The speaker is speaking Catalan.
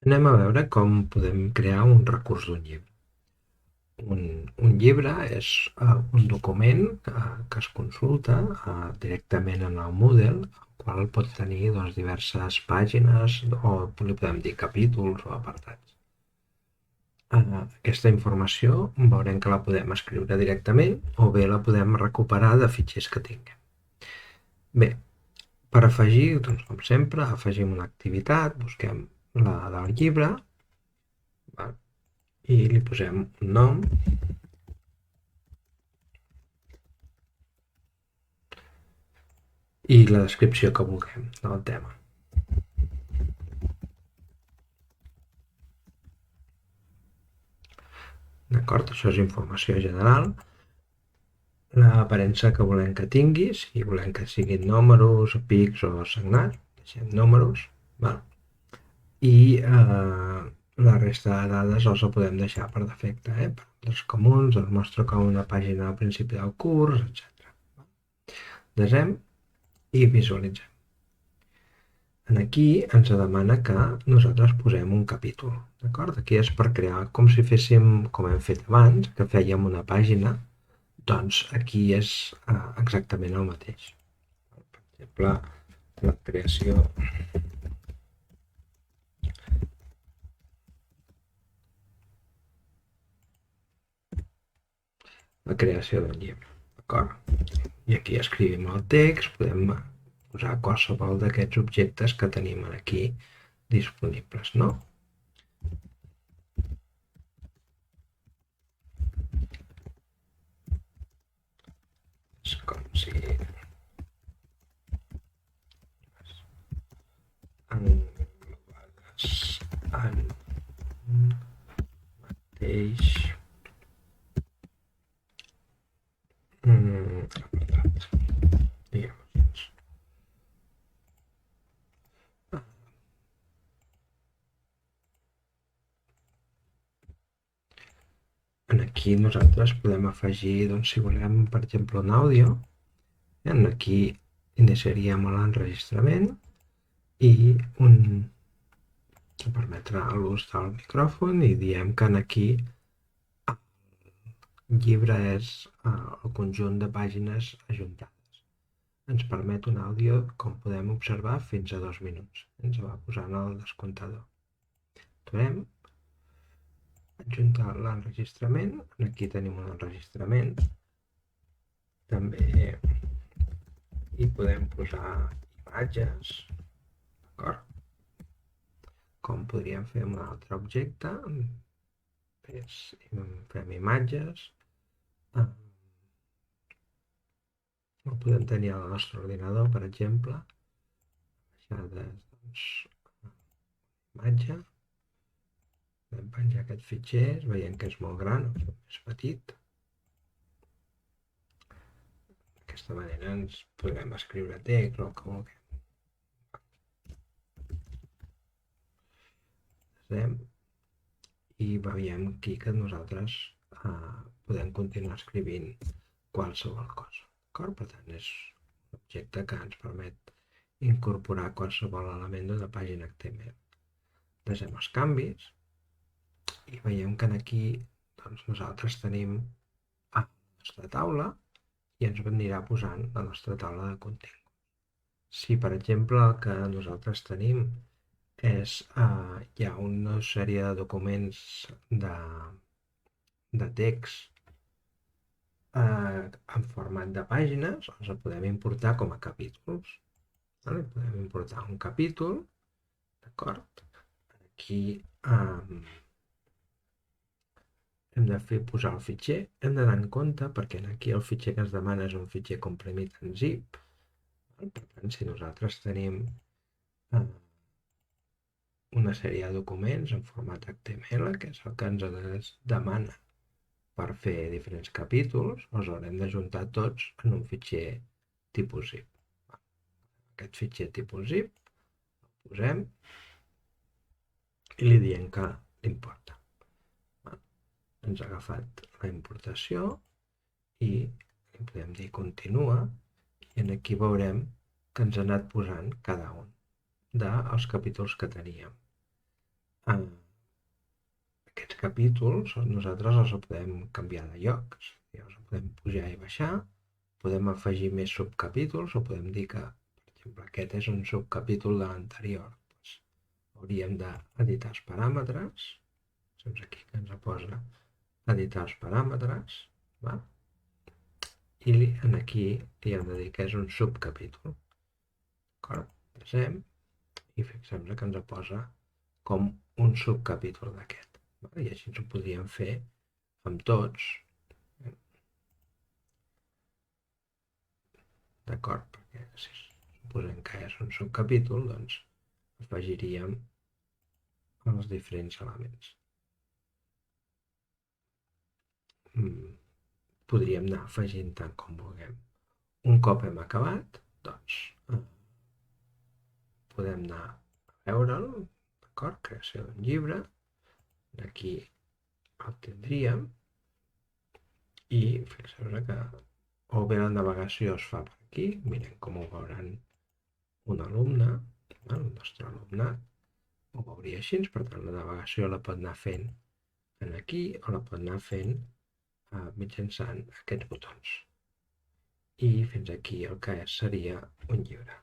Anem a veure com podem crear un recurs d'un llibre. Un llibre és un document que es consulta directament en el Moodle, el qual pot tenir diverses pàgines o li podem dir capítols o apartats. Aquesta informació veurem que la podem escriure directament o bé la podem recuperar de fitxers que tinguem. Bé, per afegir, doncs, com sempre, afegim una activitat, busquem la del llibre, val? I li posem un nom i la descripció que vulguem del tema. D'acord? Això és informació general. L'aparença que volem que tingui, si volem que siguin números, pics o sagnats, deixem números, val? I la resta de dades els podem deixar per defecte, per els comuns, ens mostra com una pàgina al principi del curs, etc. Desem i visualitzem. Aquí ens demana que nosaltres posem un capítol, d'acord? Aquí és per crear, com si féssim, com hem fet abans, que fèiem una pàgina, doncs aquí és exactament el mateix. Per exemple, la creació d'un llibre, d'acord? I aquí escrivim el text, podem posar qualsevol d'aquests objectes que tenim aquí disponibles, no? És com si englobades en un mateix apartat, diguem-ho així. Aquí nosaltres podem afegir, doncs, si volem, per exemple, un àudio. Aquí iniciaríem l'enregistrament i permetrà l'ús del micròfon i diem que aquí el llibre és el conjunt de pàgines ajuntades. Ens permet un àudio, com podem observar, fins a 2 minuts. Ens va posant el descomptador. Aturem, adjuntar l'enregistrament. Aquí tenim un enregistrament. També hi podem posar imatges, d'acord? Com podríem fer un altre objecte, fem imatges, ho podem tenir al nostre ordinador, per exemple, baixades, doncs, imatge, podem penjar aquest fitxer, veiem que és molt gran o és petit. D'aquesta manera ens podrem escriure text o el que vulguem. I veiem aquí que nosaltres podem continuar escrivint qualsevol cosa. Per tant, és un objecte que ens permet incorporar qualsevol element d'una pàgina HTML. Desem els canvis i veiem que aquí doncs, nosaltres tenim la nostra taula i ens anirà posant la nostra taula de contingut. Si, per exemple, el que nosaltres tenim és, hi ha una sèrie de documents de text en format de pàgines, els podem importar com a capítols. Podem importar un capítol, d'acord? Aquí hem de posar el fitxer, hem d'anar en compte perquè aquí el fitxer que ens demana és un fitxer comprimit en zip. Per tant, si nosaltres tenim una sèrie de documents en format HTML, que és el que ens demana per fer diferents capítols, els haurem d'ajuntar tots en un fitxer tipus zip. Aquest fitxer tipus zip el posem i li diem que l'importa. Ens ha agafat la importació i li podem dir continua i aquí veurem que ens ha anat posant cada un dels capítols que teníem. aquests capítols nosaltres els podem canviar de lloc, els podem pujar i baixar, podem afegir més subcapítols o podem dir que, per exemple, aquest és un subcapítol de l'anterior. Doncs hauríem d'editar els paràmetres, doncs aquí que ens posa editar els paràmetres, va? I aquí li hem de dir que és un subcapítol. D'acord? Desem i fixem que ens posa com un subcapítol d'aquest. I així ens ho podríem fer amb tots. D'acord? Perquè si suposem que és un subcapítol, doncs afegiríem els diferents elements. Podríem anar afegint tant com vulguem. Un cop hem acabat, doncs podem anar a veure'l, d'acord? Creació d'un llibre, aquí el tindríem i fixeu-vos que o bé la navegació es fa per aquí, miren com ho veuran un alumne, el nostre alumnat, ho veuria així, per tant la navegació la pot anar fent aquí o la pot anar fent mitjançant aquests botons. I fins aquí el que seria un llibre.